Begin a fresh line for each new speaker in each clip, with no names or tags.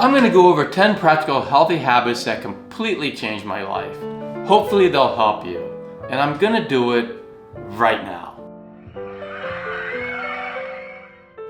I'm going to go over 10 practical healthy habits that completely changed my life. Hopefully they'll help you. And I'm going to do it right now.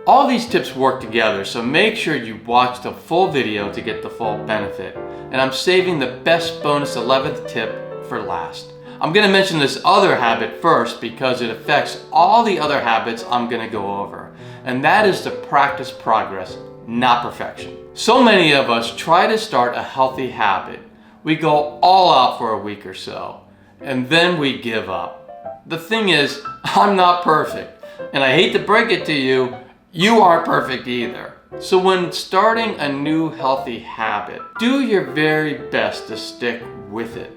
All these tips work together, so make sure you watch the full video to get the full benefit. And I'm saving the best bonus 11th tip for last. I'm going to mention this other habit first because it affects all the other habits I'm going to go over. And that is to practice progress, not perfection. So many of us try to start a healthy habit. We go all out for a week or so, and then we give up. The thing is, I'm not perfect, and I hate to break it to you, you aren't perfect either. So when starting a new healthy habit, do your very best to stick with it.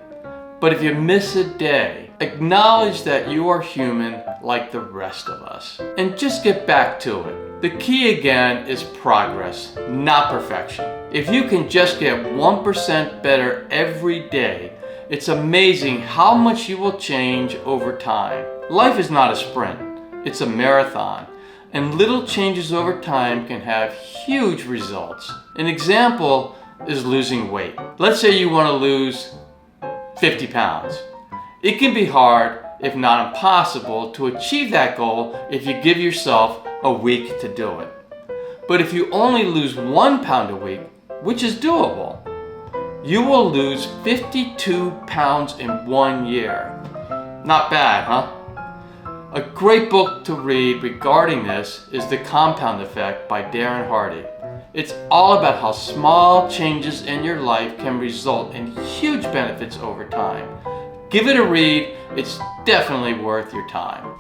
But if you miss a day, acknowledge that you are human like the rest of us, and just get back to it. The key again is progress, not perfection. If you can just get 1% better every day, it's amazing how much you will change over time. Life is not a sprint, it's a marathon, and little changes over time can have huge results. An example is losing weight. Let's say you want to lose 50 pounds. It can be hard, if not impossible, to achieve that goal if you give yourself a week to do it. But if you only lose 1 pound a week, which is doable, you will lose 52 pounds in 1 year. Not bad, huh? A great book to read regarding this is The Compound Effect by Darren Hardy. It's all about how small changes in your life can result in huge benefits over time. Give it a read, it's definitely worth your time.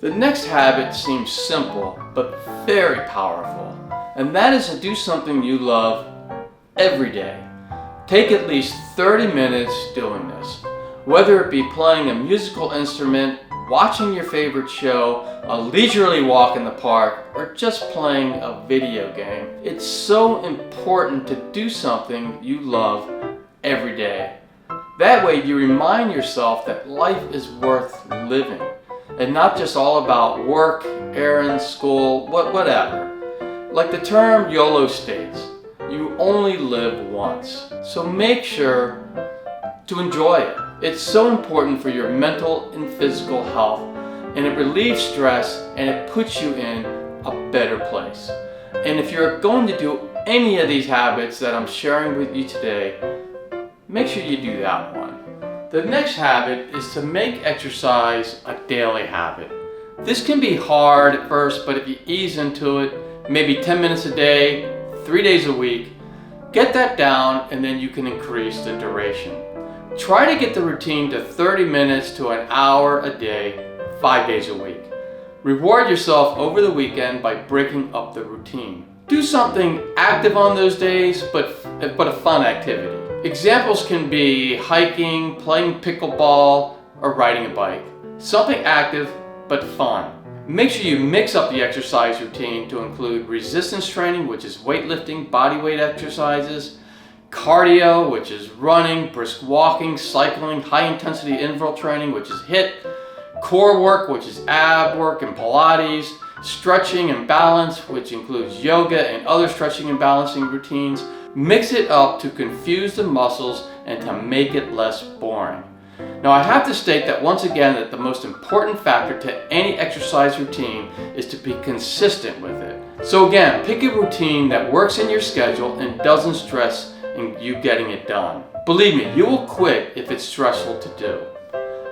The next habit seems simple, but very powerful, and that is to do something you love every day. Take at least 30 minutes doing this. Whether it be playing a musical instrument, watching your favorite show, a leisurely walk in the park, or just playing a video game. It's so important to do something you love every day. That way you remind yourself that life is worth living, and not just all about work, errands, school, whatever. Like the term YOLO states, you only live once. So make sure to enjoy it. It's so important for your mental and physical health, and it relieves stress and it puts you in a better place. And if you're going to do any of these habits that I'm sharing with you today, make sure you do that one. The next habit is to make exercise a daily habit. This can be hard at first, but if you ease into it, maybe 10 minutes a day, 3 days a week, get that down and then you can increase the duration. Try to get the routine to 30 minutes to an hour a day, 5 days a week. Reward yourself over the weekend by breaking up the routine. Do something active on those days, but a fun activity. Examples can be hiking, playing pickleball, or riding a bike. Something active, but fun. Make sure you mix up the exercise routine to include resistance training, which is weightlifting, body weight exercises, cardio, which is running, brisk walking, cycling, high intensity interval training, which is HIIT, core work, which is ab work and Pilates, stretching and balance, which includes yoga and other stretching and balancing routines. Mix it up to confuse the muscles and to make it less boring. Now I have to state that once again that the most important factor to any exercise routine is to be consistent with it. So again, pick a routine that works in your schedule and doesn't stress in you getting it done. Believe me, you will quit if it's stressful to do.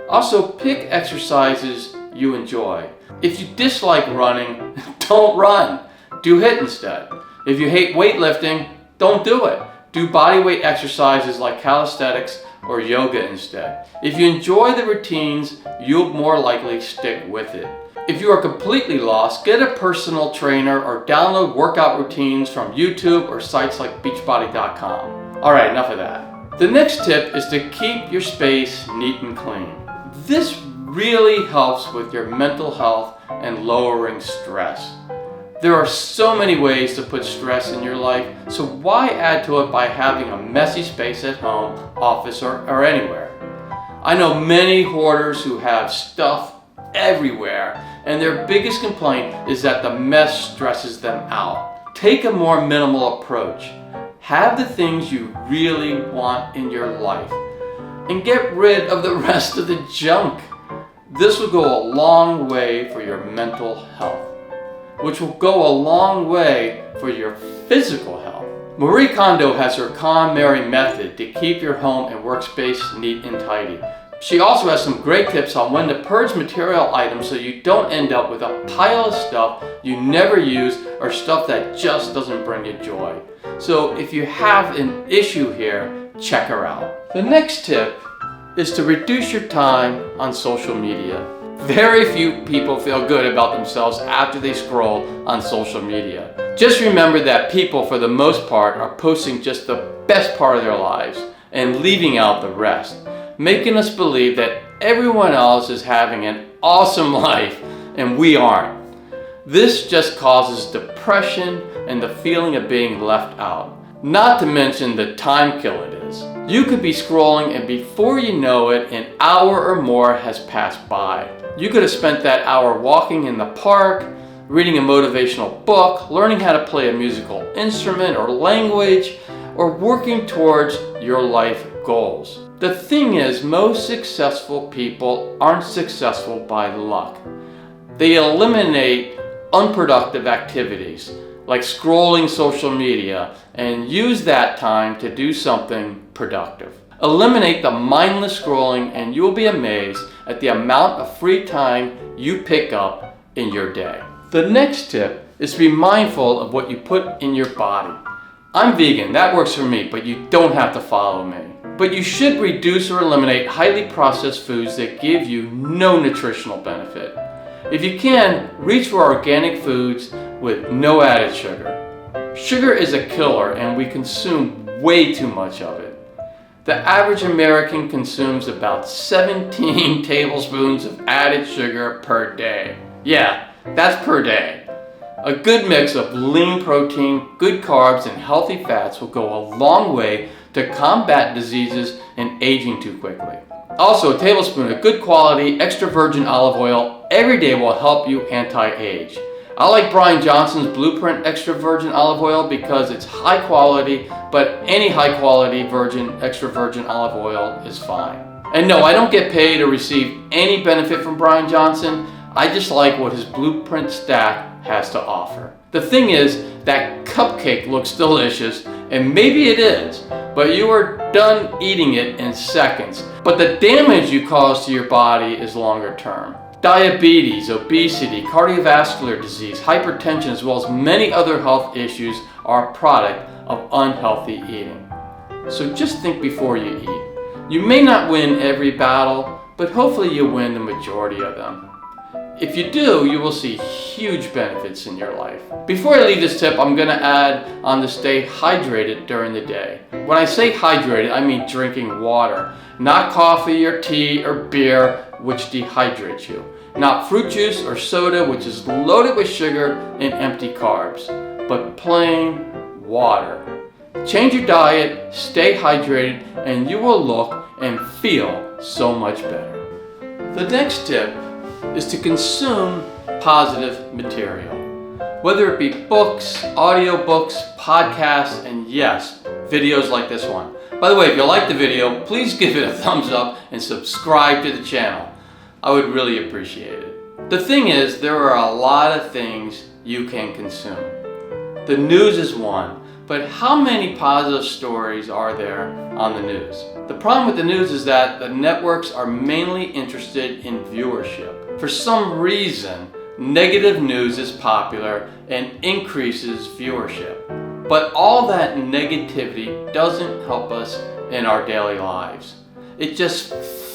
Also, pick exercises you enjoy. If you dislike running, don't run. Do HIIT instead. If you hate weightlifting, don't do it. Do body weight exercises like calisthenics or yoga instead. If you enjoy the routines, you'll more likely stick with it. If you are completely lost, get a personal trainer or download workout routines from YouTube or sites like beachbody.com. Alright, enough of that. The next tip is to keep your space neat and clean. This really helps with your mental health and lowering stress. There are so many ways to put stress in your life, so why add to it by having a messy space at home, office, or anywhere? I know many hoarders who have stuff everywhere, and their biggest complaint is that the mess stresses them out. Take a more minimal approach. Have the things you really want in your life and get rid of the rest of the junk. This will go a long way for your mental health, which will go a long way for your physical health. Marie Kondo has her KonMari method to keep your home and workspace neat and tidy. She also has some great tips on when to purge material items so you don't end up with a pile of stuff you never use or stuff that just doesn't bring you joy. So if you have an issue here, check her out. The next tip is to reduce your time on social media. Very few people feel good about themselves after they scroll on social media. Just remember that people, for the most part, are posting just the best part of their lives and leaving out the rest, making us believe that everyone else is having an awesome life and we aren't. This just causes depression and the feeling of being left out. Not to mention the time kill it is. You could be scrolling and before you know it, an hour or more has passed by. You could have spent that hour walking in the park, reading a motivational book, learning how to play a musical instrument or language, or working towards your life goals. The thing is, most successful people aren't successful by luck. They eliminate unproductive activities like scrolling social media and use that time to do something productive. Eliminate the mindless scrolling and you'll be amazed at the amount of free time you pick up in your day. The next tip is to be mindful of what you put in your body. I'm vegan, that works for me, but you don't have to follow me. But you should reduce or eliminate highly processed foods that give you no nutritional benefit. If you can, reach for organic foods with no added sugar. Sugar is a killer and we consume way too much of it. The average American consumes about 17 tablespoons of added sugar per day. Yeah, that's per day. A good mix of lean protein, good carbs, and healthy fats will go a long way to combat diseases and aging too quickly. Also, a tablespoon of good quality extra virgin olive oil every day will help you anti-age. I like Brian Johnson's Blueprint extra virgin olive oil because it's high quality, but any high quality extra virgin olive oil is fine. And no, I don't get paid or receive any benefit from Brian Johnson. I just like what his Blueprint stack has to offer. The thing is, that cupcake looks delicious, and maybe it is, but you are done eating it in seconds. But the damage you cause to your body is longer term. Diabetes, obesity, cardiovascular disease, hypertension, as well as many other health issues are a product of unhealthy eating. So just think before you eat. You may not win every battle, but hopefully you win the majority of them. If you do, you will see huge benefits in your life. Before I leave this tip, I'm going to add on to stay hydrated during the day. When I say hydrated, I mean drinking water, not coffee or tea or beer, which dehydrates you. Not fruit juice or soda, which is loaded with sugar and empty carbs, but plain water. Change your diet, stay hydrated, and you will look and feel so much better. The next tip is to consume positive material. Whether it be books, audiobooks, podcasts, and yes, videos like this one. By the way, if you like the video, please give it a thumbs up and subscribe to the channel. I would really appreciate it. The thing is, there are a lot of things you can consume. The news is one, but how many positive stories are there on the news? The problem with the news is that the networks are mainly interested in viewership. For some reason, negative news is popular and increases viewership. But all that negativity doesn't help us in our daily lives. It just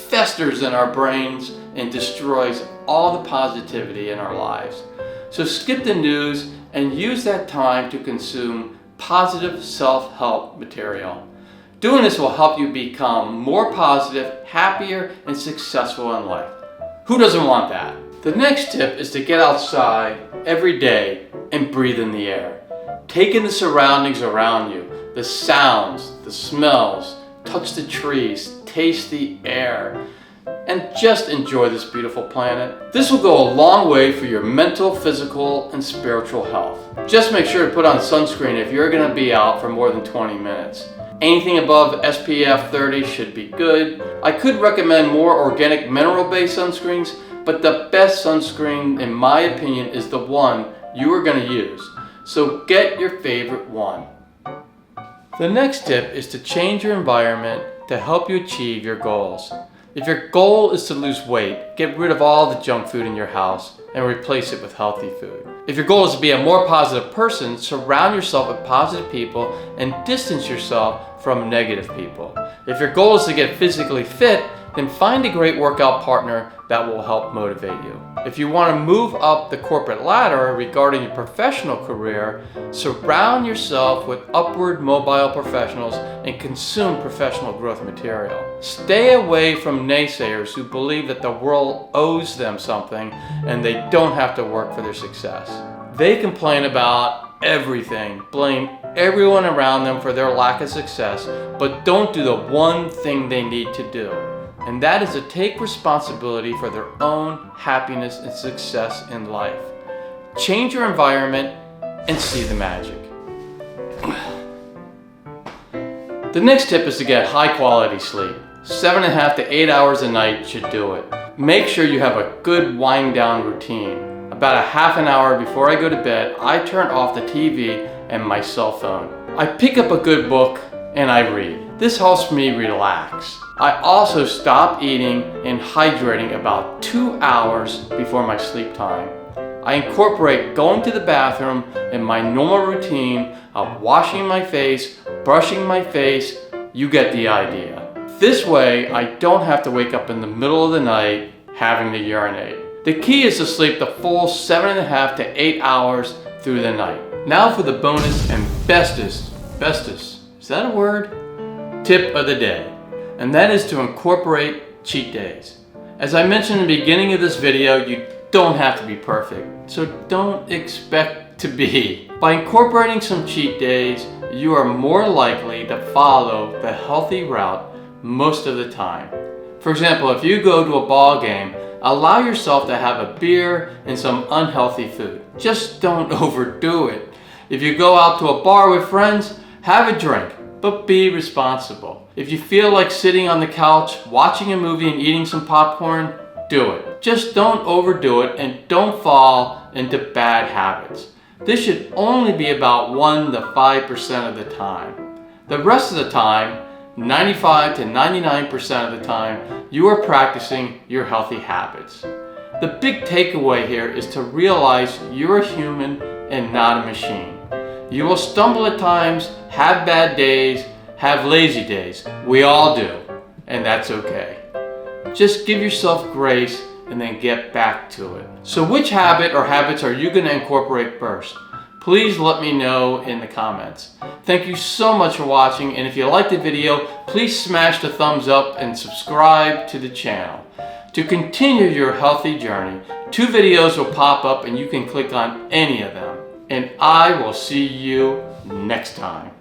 festers in our brains and destroys all the positivity in our lives. So skip the news and use that time to consume positive self-help material. Doing this will help you become more positive, happier, and successful in life. Who doesn't want that? The next tip is to get outside every day and breathe in the air. Take in the surroundings around you, the sounds, the smells, touch the trees, taste the air. and just enjoy this beautiful planet. This will go a long way for your mental, physical, and spiritual health. Just make sure to put on sunscreen if you're going to be out for more than 20 minutes. Anything above SPF 30 should be good. I could recommend more organic mineral-based sunscreens, but the best sunscreen, in my opinion, is the one you are going to use. So get your favorite one. The next tip is to change your environment to help you achieve your goals. If your goal is to lose weight, get rid of all the junk food in your house and replace it with healthy food. If your goal is to be a more positive person, surround yourself with positive people and distance yourself from negative people. If your goal is to get physically fit, then find a great workout partner that will help motivate you. If you want to move up the corporate ladder regarding your professional career, surround yourself with upward mobile professionals and consume professional growth material. Stay away from naysayers who believe that the world owes them something and they don't have to work for their success. They complain about everything, blame everyone around them for their lack of success, but don't do the one thing they need to do. And that is to take responsibility for their own happiness and success in life. Change your environment and see the magic. The next tip is to get high quality sleep. 7.5 to 8 hours a night should do it. Make sure you have a good wind down routine. About a half an hour before I go to bed, I turn off the TV and my cell phone. I pick up a good book and I read. This helps me relax. I also stop eating and hydrating about 2 hours before my sleep time. I incorporate going to the bathroom in my normal routine of washing my face, brushing my face. You get the idea. This way, I don't have to wake up in the middle of the night having to urinate. The key is to sleep the full 7.5 to 8 hours through the night. Now for the bonus and bestest, is that a word? Tip of the day. And that is to incorporate cheat days. As I mentioned in the beginning of this video, you don't have to be perfect, so don't expect to be. By incorporating some cheat days, you are more likely to follow the healthy route most of the time. For example, if you go to a ball game, allow yourself to have a beer and some unhealthy food. Just don't overdo it. If you go out to a bar with friends, have a drink, but be responsible. If you feel like sitting on the couch, watching a movie and eating some popcorn, do it. Just don't overdo it and don't fall into bad habits. This should only be about 1 to 5% of the time. The rest of the time, 95 to 99% of the time, you are practicing your healthy habits. The big takeaway here is to realize you're a human and not a machine. You will stumble at times, have bad days, have lazy days. We all do, and that's okay. Just give yourself grace and then get back to it. So which habit or habits are you going to incorporate first? Please let me know in the comments. Thank you so much for watching, and if you liked the video, please smash the thumbs up and subscribe to the channel. To continue your healthy journey, 2 videos will pop up and you can click on any of them. And I will see you next time.